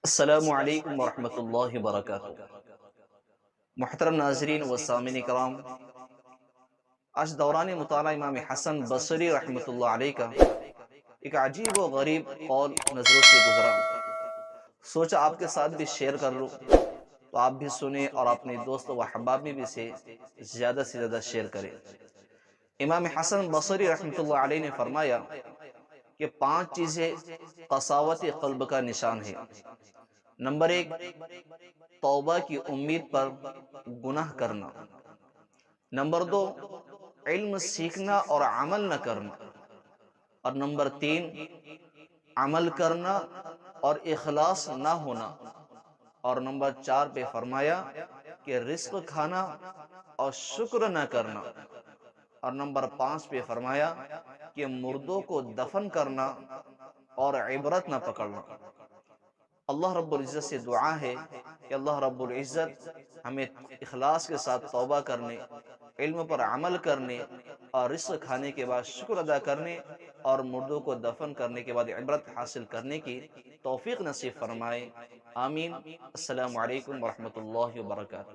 السلام علیکم ورحمۃ اللہ وبرکاتہ۔ محترم ناظرین و سامعین کرام، آج دوران مطالعہ امام حسن بصری رحمۃ اللہ علیہ کا ایک عجیب و غریب قول نظروں سے گزرا، سوچا آپ کے ساتھ بھی شیئر کر لوں، تو آپ بھی سنیں اور اپنے دوست و احباب میں بھی سے زیادہ شیئر کریں۔ امام حسن بصری رحمۃ اللہ علیہ نے فرمایا کہ 5 چیزیں قساوت قلب کا نشان ہے۔ نمبر 1، توبہ کی امید پر گناہ کرنا۔ نمبر 2، علم سیکھنا اور عمل نہ کرنا۔ اور نمبر 3، عمل کرنا اور اخلاص نہ ہونا۔ اور نمبر 4 پہ فرمایا کہ رزق کھانا اور شکر نہ کرنا۔ اور نمبر 5 پہ فرمایا کہ مردوں کو دفن کرنا اور عبرت نہ پکڑنا۔ اللہ رب العزت سے دعا ہے کہ اللہ رب العزت ہمیں اخلاص کے ساتھ توبہ کرنے، علم پر عمل کرنے اور رزق کھانے کے بعد شکر ادا کرنے اور مردوں کو دفن کرنے کے بعد عبرت حاصل کرنے کی توفیق نصیب فرمائے۔ آمین۔ السلام علیکم ورحمۃ اللہ وبرکاتہ۔